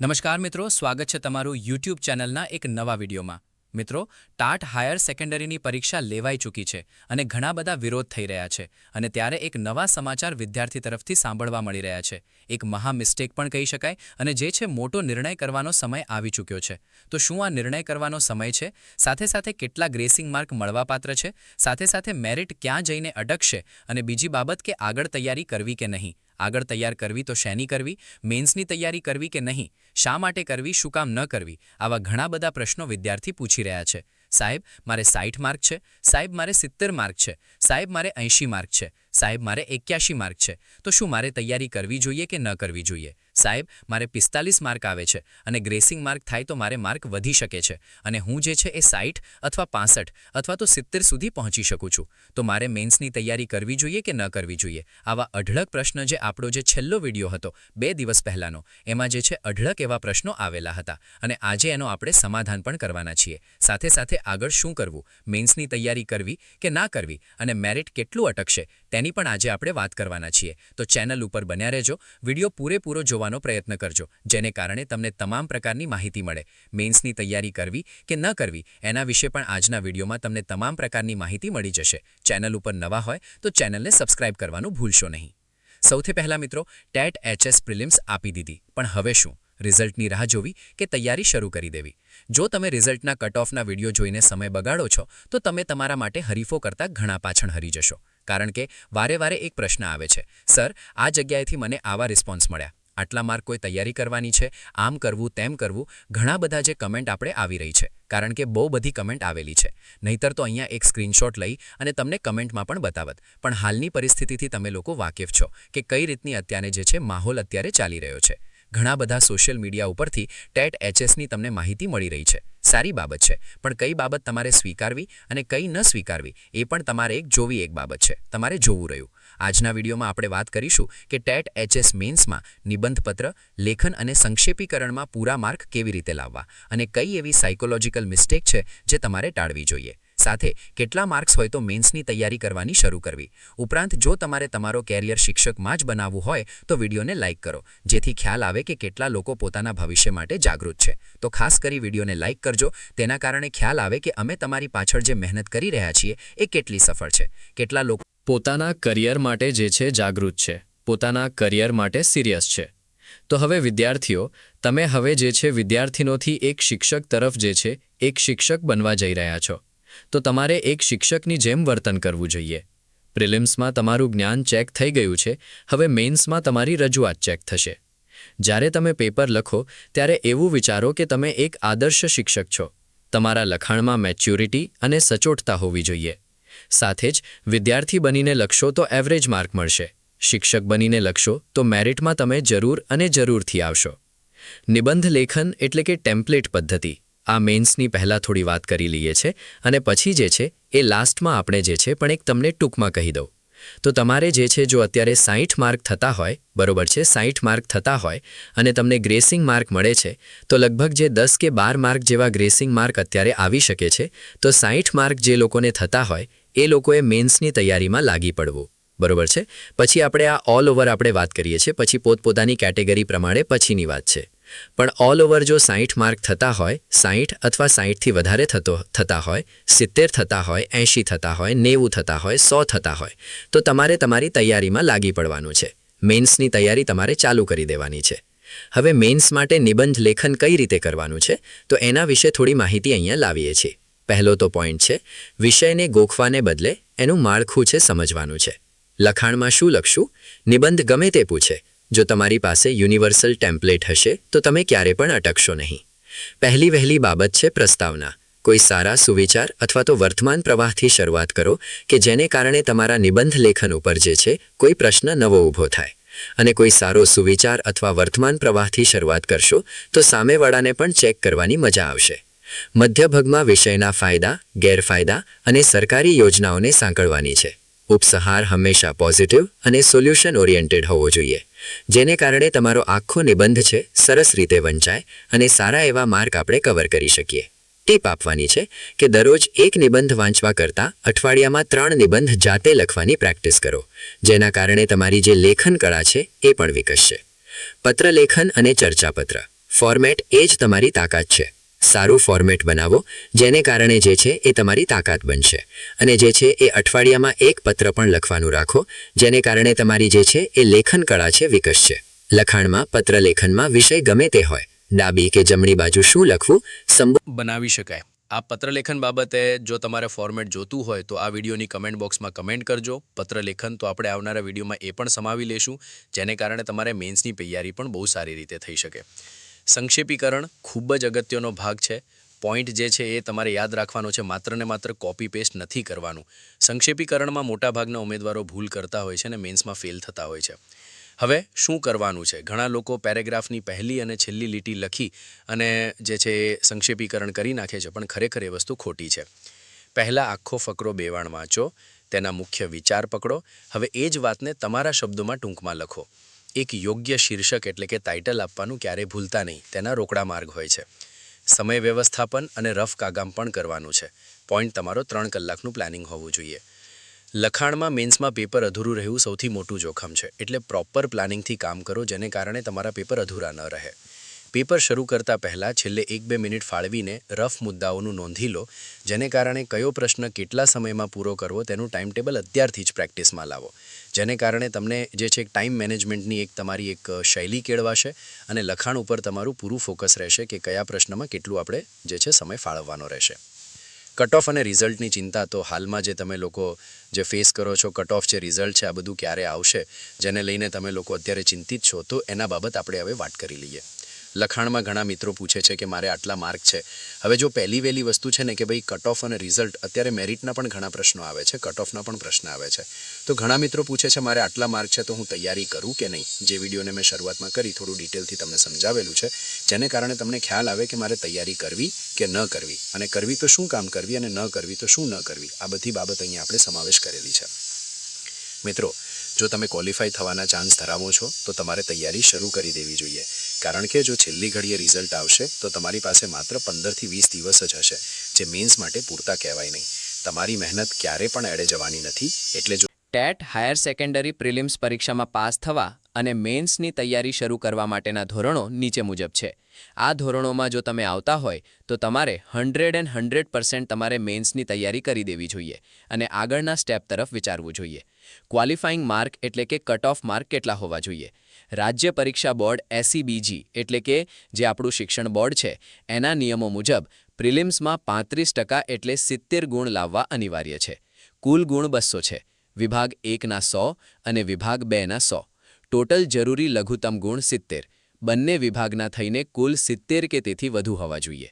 નમસ્કાર મિત્રો, સ્વાગત છે તમારું યુટ્યુબ ચેનલના એક નવા વિડીયોમાં। મિત્રો, ટાટ હાયર સેકન્ડરીની પરીક્ષા લેવાઈ ચૂકી છે અને ઘણા બધા વિરોધ થઈ રહ્યા છે અને ત્યારે એક નવા સમાચાર વિદ્યાર્થી તરફથી સાંભળવા મળી રહ્યા છે। એક મહા મિસ્ટેક પણ કહી શકાય અને જે છે મોટો નિર્ણય કરવાનો સમય આવી ચૂક્યો છે। તો શું આ નિર્ણય કરવાનો સમય છે? સાથે સાથે કેટલા ગ્રેસિંગ માર્ક મળવાપાત્ર છે? સાથે સાથે મેરિટ ક્યાં જઈને અટકશે? અને બીજી બાબત કે આગળ તૈયારી કરવી કે નહીં? આગળ તૈયાર કરવી તો શેની કરવી? મેન્સની તૈયારી કરવી કે નહીં? શા માટે કરવી, શું કામ ન કરવી? આવા ઘણા બધા પ્રશ્નો વિદ્યાર્થી પૂછી રહ્યા છે। સાહેબ, મારે 60 માર્ક છે, સાહેબ મારે 70 માર્ક છે, સાહેબ મારે 80 માર્ક છે, સાહેબ મારે 81 માર્ક છે, તો શું મારે તૈયારી કરવી જોઈએ કે ન કરવી જોઈએ? સાહેબ, મારે 45 માર્ક આવે છે અને ગ્રેસિંગ માર્ક થાય તો મારે માર્ક વધી શકે છે અને હું જે છે એ 60 અથવા 65 અથવા તો 70 સુધી પહોંચી શકું છું, તો મારે મેન્સની તૈયારી કરવી જોઈએ કે ન કરવી જોઈએ? આવા અઢળક પ્રશ્ન જે આપણો જે છેલ્લો વિડીયો હતો 2 દિવસ પહેલાનો, એમાં જે છે અઢળક એવા પ્રશ્નો આવેલા હતા અને આજે એનો આપણે સમાધાન પણ કરવાના છીએ। સાથે સાથે આગળ શું કરવું, મેન્સની તૈયારી કરવી કે ના કરવી અને મેરિટ કેટલું અટકશે તેની પણ આજે આપણે વાત કરવાના છીએ। તો ચેનલ ઉપર બન્યા રહેજો, વિડીયો પૂરેપૂરો જોવાનો પ્રયત્ન કરજો, જેને કારણે તમને તમામ પ્રકારની માહિતી મળે। મેન્સની તૈયારી કરવી કે ન કરવી એના વિશે પણ આજના વિડીયોમાં તમને તમામ પ્રકારની માહિતી મળી જશે। ચેનલ ઉપર નવા હોય તો ચેનલને સબસ્ક્રાઇબ કરવાનું ભૂલશો નહીં। સૌથી પહેલા મિત્રો, ટેટ એચએસ પ્રિલિમ્સ આપી દીધી, પણ હવે શું? રિઝલ્ટની રાહ જોવી કે તૈયારી શરૂ કરી દેવી? જો તમે રિઝલ્ટના કટ ઓફના વિડીયો જોઈને સમય બગાડો છો તો તમે તમારા માટે હરીફો કરતાં ઘણા પાછળ હરી જશો, કારણ કે વારે વારે એક પ્રશ્ન આવે છે, સર આ જગ્યાએથી મને આવા રિસ્પોન્સ મળ્યા, આટલા માર્ક કોઈ તૈયારી કરવાની છે, આમ કરવું તેમ કરવું, ઘણા બધા જે કમેન્ટ આપણે આવી રહી છે, કારણ કે બહુ બધી કમેન્ટ આવેલી છે। નહીતર તો અહીંયા એક સ્ક્રીનશોટ લઈ અને તમને કમેન્ટમાં પણ બતાવત, પણ હાલની પરિસ્થિતિથી તમે લોકો વાકેફ છો કે કઈ રીતની અત્યારે જે છે માહોલ અત્યારે ચાલી રહ્યો છે। ઘણા બધા સોશિયલ મીડિયા ઉપરથી ટેટ એચએસની તમને માહિતી મળી રહી છે, સારી બાબત છે, પણ કઈ બાબત તમારે સ્વીકારવી અને કઈ ન સ્વીકારવી એ પણ તમારે જોવી એક બાબત છે, તમારે જોવું રહ્યું। આજના વિડીયોમાં આપણે વાત કરીશું કે ટેટ એચએસ મેન્સમાં નિબંધપત્ર, લેખન અને સંક્ષેપીકરણમાં પૂરા માર્ક કેવી રીતે લાવવા અને કઈ એવી સાયકોલોજીકલ મિસ્ટેક છે જે તમારે ટાળવી જોઈએ, સાથે કેટલા માર્ક્સ હોય તો મેન્સની તૈયારી કરવાની શરૂ કરવી। ઉપરાંત જો તમારે તમારો કેરિયર શિક્ષકમાં જ બનાવવું હોય તો વિડીયોને લાઇક કરો, જેથી ખ્યાલ આવે કે કેટલા લોકો પોતાના ભવિષ્ય માટે જાગૃત છે। તો ખાસ કરી વિડીયોને લાઇક કરજો, તેના કારણે ખ્યાલ આવે કે અમે તમારી પાછળ જે મહેનત કરી રહ્યા છીએ એ કેટલી સફળ છે, કેટલા લોકો પોતાના કરિયર માટે જે છે જાગૃત છે, પોતાના કરિયર માટે સિરિયસ છે। તો હવે વિદ્યાર્થીઓ, તમે હવે જે છે વિદ્યાર્થીનોથી એક શિક્ષક તરફ જે છે એક શિક્ષક બનવા જઈ રહ્યા છો, તો તમારે એક શિક્ષકની જેમ વર્તન કરવું જોઈએ। પ્રિલિમ્સમાં તમારું જ્ઞાન ચેક થઈ ગયું છે, હવે મેન્સમાં તમારી રજૂઆત ચેક થશે। જ્યારે તમે પેપર લખો ત્યારે એવું વિચારો કે તમે એક આદર્શ શિક્ષક છો, તમારા લખાણમાં મેચ્યોરિટી અને સચોટતા હોવી જોઈએ। સાથે જ વિદ્યાર્થી બનીને લખશો તો એવરેજ માર્ક મળશે, શિક્ષક બનીને લખશો તો મેરિટમાં તમે જરૂર અને જરૂરથી આવશો। નિબંધ લેખન એટલે કે ટેમ્પલેટ પદ્ધતિ, આ મેન્સની પહેલાં થોડી વાત કરી લઈએ છે અને પછી જે છે એ લાસ્ટમાં આપણે જે છે પણ એક તમને ટૂંકમાં કહી દઉં। તો તમારે જે છે જો અત્યારે 60 માર્ક થતા હોય, બરોબર છે, 60 માર્ક થતા હોય અને તમને ગ્રેસિંગ માર્ક મળે છે, તો લગભગ જે 10 કે 12 માર્ક જેવા ગ્રેસિંગ માર્ક અત્યારે આવી શકે છે, તો 60 માર્ક જે લોકોને થતા હોય એ લોકોએ મેન્સની તૈયારીમાં લાગી પડવું, બરોબર છે। પછી આપણે આ ઓલ ઓવર આપણે વાત કરીએ છીએ, પછી પોતપોતાની કેટેગરી પ્રમાણે પછીની વાત છે, પણ ઓલ ઓવર જો 60 માર્ક થતા હોય, 60 અથવા 60થી વધારે થતા હોય, 70 થતા હોય, 80 થતા હોય, 90 થતા હોય, 100 થતા હોય, તો તમારે તમારી તૈયારીમાં લાગી પડવાનું છે, મેન્સની તૈયારી તમારે ચાલુ કરી દેવાની છે। હવે મેન્સ માટે નિબંધ લેખન કઈ રીતે કરવાનું છે તો એના વિશે થોડી માહિતી અહીંયા લાવીએ છીએ। પહેલો તો પોઈન્ટ છે, વિષયને ગોખવાને બદલે એનું માળખું છે સમજવાનું છે। લખાણમાં શું લખશું? નિબંધ ગમે તે પૂછે, જો તમારી પાસે યુનિવર્સલ ટેમ્પલેટ હશે તો તમે ક્યારે પણ અટકશો નહીં। પહેલી વહેલી બાબત છે પ્રસ્તાવના, કોઈ સારા સુવિચાર અથવા તો વર્તમાન પ્રવાહથી શરૂઆત કરો કે જેને કારણે તમારા નિબંધ લેખન ઉપર જે છે કોઈ પ્રશ્ન નવો ઊભો થાય, અને કોઈ સારો સુવિચાર અથવા વર્તમાન પ્રવાહથી શરૂઆત કરશો તો સામેવાળાને પણ ચેક કરવાની મજા આવશે। મધ્યભાગમાં વિષયના ફાયદા, ગેરફાયદા અને સરકારી યોજનાઓને સાંકળવાની છે। ઉપસહાર હંમેશા પોઝિટિવ અને સોલ્યુશન ઓરિએન્ટેડ હોવો જોઈએ, જેને કારણે તમારો આખો નિબંધ છે સરસ રીતે વંચાય અને સારા એવા માર્ક આપણે કવર કરી શકીએ। ટીપ આપવાની છે કે દરરોજ એક નિબંધ વાંચવા કરતાં અઠવાડિયામાં 3 નિબંધ જાતે લખવાની પ્રેક્ટિસ કરો, જેના કારણે તમારી જે લેખન કળા છે એ પણ વિકસશે। પત્રલેખન અને ચર્ચાપત્ર, ફોર્મેટ એ જ તમારી તાકાત છે. સારું ફોર્મેટ બનાવો, જેને કારણે જે છે એ તમારી તાકાત બનશે. અને જે છે એ અઠવાડિયામાં એક પત્ર પણ લખવાનું રાખો, જેને કારણે તમારી જે છે એ લેખન કળા છે વિકસશે. લખાણમાં, પત્ર લેખનમાં વિષય ગમે તે હોય, ડાબી કે જમણી બાજુ શું લખવું બનાવી શકાય. આ પત્રલેખન બાબતે જો તમારે ફોર્મેટ જોતું હોય તો આ વિડીયોની કમેન્ટ બોક્સમાં કમેન્ટ કરજો. પત્રલેખન તો આપણે આવનારા વિડીયોમાં એ પણ સમાવી લેશું, જેને કારણે તમારે મેન્સની તૈયારી પણ બહુ સારી રીતે થઈ શકે. સંક્ષેપીકરણ ખૂબ જ અગત્યનો ભાગ છે. પોઈન્ટ જે છે એ તમારે યાદ રાખવાનો છે, માત્ર ને માત્ર કોપી પેસ્ટ નથી કરવાનું. સંક્ષેપીકરણમાં મોટાભાગના ઉમેદવારો ભૂલ કરતા હોય છે અને મેન્સમાં ફેલ થતા હોય છે. હવે શું કરવાનું છે? ઘણા લોકો પેરેગ્રાફની પહેલી અને છેલ્લી લીટી લખી અને જે છે એ સંક્ષેપીકરણ કરી નાખે છે, પણ ખરેખર એ વસ્તુ ખોટી છે. પહેલાં આખો ફકરો બેવાણ વાંચો, તેના મુખ્ય વિચાર પકડો. હવે એ જ વાતને તમારા શબ્દોમાં ટૂંકમાં લખો. એક યોગ્ય શીર્ષક એટલે કે ટાઇટલ આપવાનું ક્યારેય ભૂલતા નહીં, તેના રોકડા માર્ગ હોય છે. સમય વ્યવસ્થાપન અને રફ કાગામ પણ કરવાનું છે. પોઈન્ટ તમારો 3 કલાકનું પ્લાનિંગ હોવું જોઈએ. લખાણમાં મેન્સમાં પેપર અધૂરું રહેવું સૌથી મોટું જોખમ છે, એટલે પ્રોપર પ્લાનિંગથી કામ કરો, જેને કારણે તમારા પેપર અધૂરા ન રહે. પેપર શરૂ કરતાં પહેલાં છેલ્લે 1-2 મિનિટ ફાળવીને રફ મુદ્દાઓનું નોંધી લો, જેને કારણે કયો પ્રશ્ન કેટલા સમયમાં પૂરો કરવો તેનું ટાઈમ ટેબલ અત્યારથી જ પ્રેક્ટિસમાં લાવો, જેને કારણે તમને જે છે ટાઈમ મેનેજમેન્ટની તમારી એક શૈલી કેળવાશે અને લખાણ ઉપર તમારું પૂરું ફોકસ રહેશે કે કયા પ્રશ્નમાં કેટલું આપણે જે છે સમય ફાળવવાનો રહેશે. કટ ઓફ અને રિઝલ્ટની ચિંતા તો હાલમાં જે તમે લોકો જે ફેસ કરો છો, કટ ઓફ છે, રિઝલ્ટ છે, આ બધું ક્યારે આવશે જેને લઈને તમે લોકો અત્યારે ચિંતિત છો, તો એના બાબત આપણે હવે વાત કરી લઈએ. લખાણમાં ઘણા મિત્રો પૂછે છે કે મારે આટલા માર્ક છે. હવે જો પહેલી વહેલી વસ્તુ છે ને કે ભાઈ કટ ઓફ અને રિઝલ્ટ, અત્યારે મેરિટના પણ ઘણા પ્રશ્નો આવે છે, કટ ઓફના પણ પ્રશ્ન આવે છે. તો ઘણા મિત્રો પૂછે છે મારે આટલા માર્ક છે તો હું તૈયારી કરું કે નહીં. જે વિડીયોને મેં શરૂઆતમાં કરી થોડું ડિટેલથી તમને સમજાવેલું છે, જેને કારણે તમને ખ્યાલ આવે કે મારે તૈયારી કરવી કે ન કરવી, અને કરવી તો શું કામ કરવી અને ન કરવી તો શું ન કરવી. આ બધી બાબત અહીંયા આપણે સમાવેશ કરેલી છે. મિત્રો, જો તમે ક્વોલિફાય થવાના ચાન્સ ધરાવો છો તો તમારે તૈયારી શરૂ કરી દેવી જોઈએ, કારણ કે જો છેલ્લી ઘડીએ રિઝલ્ટ આવશે તો તમારી પાસે માત્ર 15થી 20 દિવસ જ હશે, જે મેન્સ માટે પૂરતા કહેવાય નહીં. તમારી મહેનત ક્યારે પણ એડે જવાની નથી. એટલે જો ટેટ હાયર સેકન્ડરી પ્રિલિમ્સ પરીક્ષામાં પાસ થવા અને મેન્સની તૈયારી શરૂ કરવા માટેના ધોરણો નીચે મુજબ છે. આ ધોરણોમાં જો તમે આવતા હોય તો તમારે 100% તમારે મેન્સની તૈયારી કરી દેવી જોઈએ અને આગળના સ્ટેપ તરફ વિચારવું જોઈએ. ક્વોલિફાઇંગ માર્ક એટલે કે કટ ઓફ માર્ક કેટલા હોવા જોઈએ? રાજ્ય પરીક્ષા બોર્ડ SEBG એટલે કે જે આપણું શિક્ષણ બોર્ડ છે, એના નિયમો મુજબ પ્રિલિમ્સમાં 35% એટલે 70 ગુણ લાવવા અનિવાર્ય છે. કુલ ગુણ 200 છે. વિભાગ 1ના 100 અને વિભાગ 2ના 100. ટોટલ જરૂરી લઘુત્તમ ગુણ 70. બંને વિભાગના થઈને કુલ 70 કે તેથી વધુ હોવા જોઈએ.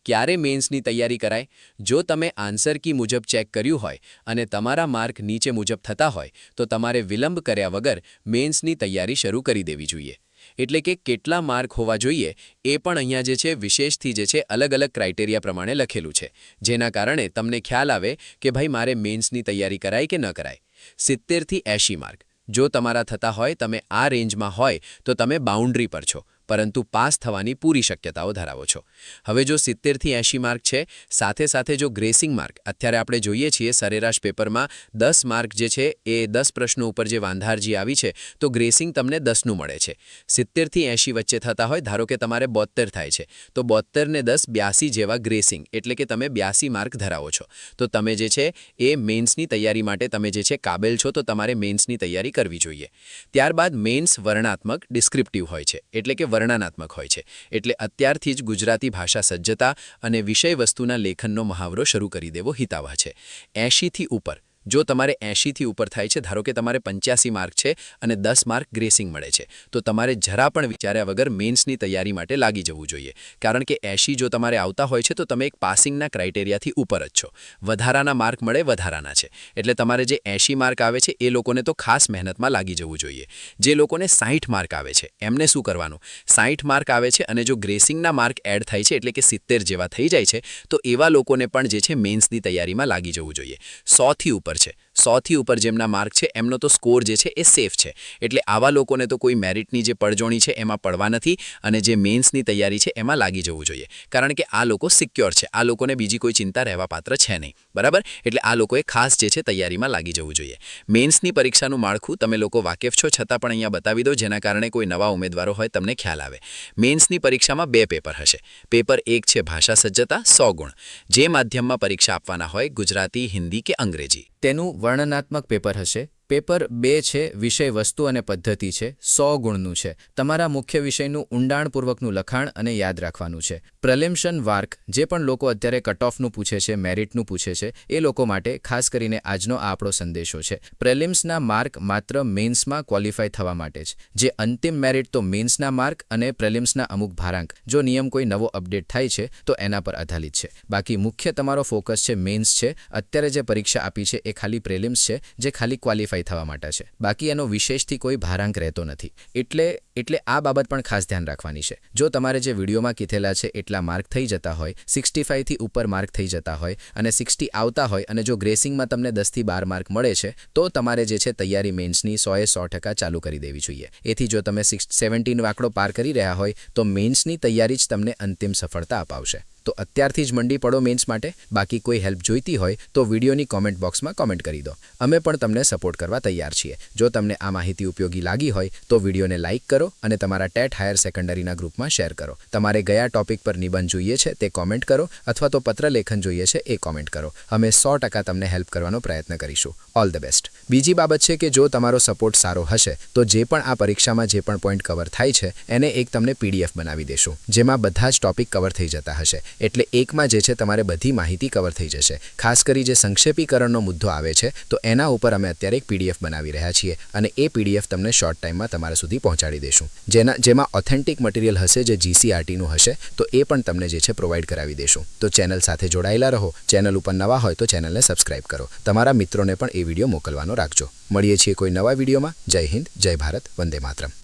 ક્યારે મેન્સની તૈયારી કરાય? જો તમે આન્સર કી મુજબ ચેક કર્યું હોય અને તમારા માર્ક નીચે મુજબ થતા હોય તો તમારે વિલંબ કર્યા વગર મેન્સની તૈયારી શરૂ કરી દેવી જોઈએ. એટલે કે કેટલા માર્ક હોવા જોઈએ એ પણ અહીંયા જે છે વિશેષથી જે છે અલગ અલગ ક્રાઇટેરિયા પ્રમાણે લખેલું છે, જેના કારણે તમને ખ્યાલ આવે કે ભાઈ મારે મેન્સની તૈયારી કરાય કે ન કરાય. 70થી 80 માર્ક જો તમારા થતા હોય, તમે આ રેન્જમાં હોય તો તમે બાઉન્ડ્રી પર છો, પરંતુ પાસ થવાની પૂરી શક્યતાઓ ધરાવો છો. હવે જો 70થી 80 માર્ક છે, સાથે સાથે જો ગ્રેસિંગ માર્ક, અત્યારે આપણે જોઈએ છીએ સરેરાશ પેપરમાં 10 માર્ક જે છે એ 10 પ્રશ્નો ઉપર જે વાંધારજી આવી છે તો ગ્રેસિંગ તમને 10નું મળે છે. 70થી 80 વચ્ચે થતા હોય, ધારો કે તમારે 72 થાય છે તો 72 ને 10 82 જેવા ગ્રેસિંગ એટલે કે તમે 82 માર્ક ધરાવો છો, તો તમે જે છે એ મેન્સની તૈયારી માટે તમે જે છે કાબેલ છો, તો તમારે મેન્સની તૈયારી કરવી જોઈએ. ત્યારબાદ મેન્સ વર્ણાત્મક ડિસ્ક્રિપ્ટિવ હોય છે, એટલે કે વર્ણનાત્મક હોય છે. એટલે અત્યારથી જ ગુજરાતી ભાષા સજ્જતા અને વિષય વસ્તુના લેખનનો મહાવરો શરૂ કરી દેવો હિતાવહ છે. 80થી ઉપર જો તમારે 80થી ઉપર થાય છે, ધારો કે તમારે 85 માર્ક છે અને 10 માર્ક ગ્રેસિંગ મળે છે, તો તમારે જરા પણ વિચાર્યા વગર મેન્સની તૈયારી માટે લાગી જવું જોઈએ, કારણ કે 80 જો તમારે આવતા હોય છે તો તમે એક પાસિંગના ક્રાઇટેરિયાથી ઉપર જ છો. વધારાના માર્ક મળે વધારાના છે, એટલે તમારે જે 80 માર્ક આવે છે એ લોકોને તો ખાસ મહેનતમાં લાગી જવું જોઈએ. જે લોકોને 60 માર્ક આવે છે એમને શું કરવાનું? 60 માર્ક આવે છે અને જો ગ્રેસિંગના માર્ક એડ થાય છે એટલે કે 70 જેવા થઈ જાય છે, તો એવા લોકોને પણ જે છે મેન્સની તૈયારીમાં લાગી જવું જોઈએ. 100થી ઉપર છે, 100થી ઉપર જેમના માર્ક છે એમનો તો સ્કોર જે છે એ સેફ છે. એટલે આવા લોકોને તો કોઈ મેરિટની જે પડજોણી છે એમાં પડવા નથી અને જે મેન્સની તૈયારી છે એમાં લાગી જવું જોઈએ. કારણ કે આ લોકો સિક્યોર છે, આ લોકોને બીજી કોઈ ચિંતા રહેવા પાત્ર છે નહીં. બરાબર? એટલે આ લોકોએ ખાસ જે છે તૈયારીમાં લાગી જવું જોઈએ. મેન્સની પરીક્ષાનું માળખું તમે લોકો વાકેફ છો, છતાં પણ અહીંયા બતાવી દો જેના કારણે કોઈ નવા ઉમેદવારો હોય તમને ખ્યાલ આવે. મેન્સની પરીક્ષામાં 2 પેપર હશે. પેપર 1 છે ભાષા સજ્જતા 100 ગુણ. જે માધ્યમમાં પરીક્ષા આપવાના હોય, ગુજરાતી, હિન્દી કે અંગ્રેજી. તેનું વર્ણનાત્મક પેપર હશે. પેપર 2 છે વિષય વસ્તુ અને પદ્ધતિ છે, 100 ગુણનું છે. તમારા મુખ્ય વિષયનું ઊંડાણપૂર્વકનું લખાણ અને યાદ રાખવાનું છે. પ્રિલિમ્શન વાર્ક જે પણ લોકો અત્યારે કટ ઓફનું પૂછે છે, મેરિટનું પૂછે છે, એ લોકો માટે ખાસ કરીને આજનો આ આપણો સંદેશો છે. પ્રિલિમ્સના માર્ક માત્ર મેન્સમાં ક્વોલિફાય થવા માટે જ. જે અંતિમ મેરિટ તો મેન્સના માર્ક અને પ્રિલિમ્સના અમુક ભારાંક, જો નિયમ કોઈ નવો અપડેટ થાય છે તો એના પર આધારિત છે. બાકી મુખ્ય તમારો ફોકસ છે મેન્સ છે. અત્યારે જે પરીક્ષા આપી છે એ ખાલી પ્રિલિમ્સ છે, જે ખાલી ક્વોલિફાય થવા માટે છે. બાકી એનો વિશેષથી કોઈ ભારાંક રહેતો નથી. એટલે આ બાબત પણ ખાસ ધ્યાન રાખવાની છે. જો તમારે જે વિડીયોમાં કીધેલા છે એટલા માર્ક થઈ જતા હોય, 65થી ઉપર માર્ક થઈ જતા હોય અને 60 આવતા હોય અને જો ગ્રેસિંગમાં તમને 10થી 12 માર્ક મળે છે તો તમારે જે છે તૈયારી મેન્સની 100% ચાલુ કરી દેવી જોઈએ. એથી જો તમે 17 આંકડો પાર કરી રહ્યા હોય તો મેન્સની તૈયારી જ તમને અંતિમ સફળતા અપાવશે. તો અત્યારથી જ મંડી પડો મેન્સ માટે. બાકી કોઈ હેલ્પ જોઈતી હોય તો વિડીયોની કોમેન્ટ બોક્સમાં કોમેન્ટ કરી દો. અમે પણ તમને સપોર્ટ કરવા તૈયાર છીએ. જો તમને આ માહિતી ઉપયોગી લાગી હોય તો વિડીયોને લાઇક કરો અને તમારા ટેટ હાયર સેકન્ડરીના ગ્રુપમાં શેર કરો. તમારે કયા ટોપિક પર નિબંધ જોઈએ છે તે કોમેન્ટ કરો અથવા તો પત્રલેખન જોઈએ છે એ કોમેન્ટ કરો. અમે 100% તમને હેલ્પ કરવાનો પ્રયત્ન કરીશું. All the best. બીજી બાબત છે કે જો તમારો સપોર્ટ સારો હશે તો જે પણ આ પરીક્ષામાં જે પણ પોઈન્ટ કવર થાય છે એને એક તમને PDF બનાવી દેશું, જેમાં બધા જ ટોપિક કવર થઈ જતા હશે. એટલે એકમાં જે છે તમારે બધી માહિતી કવર થઈ જશે. ખાસ કરી જે સંક્ષેપીકરણનો મુદ્દો આવે છે તો એના ઉપર અમે અત્યારે એક PDF બનાવી રહ્યા છીએ અને એ PDF તમને શોર્ટ ટાઈમમાં તમારા સુધી પહોંચાડી દેશું. જેમાં ઓથેન્ટિક મટીરિયલ હશે, જે GCRTનું હશે તો એ પણ તમને જે છે પ્રોવાઈડ કરાવી દેશું. તો ચેનલ સાથે જોડાયેલા રહો. ચેનલ ઉપર નવા હોય તો ચેનલને સબસ્ક્રાઇબ કરો. તમારા મિત્રોને પણ એ વિડીયો મોકલવાનો રાખજો. મળીએ છીએ કોઈ નવા વિડીયોમાં. જય હિન્દ, જય ભારત, વંદે માતરમ.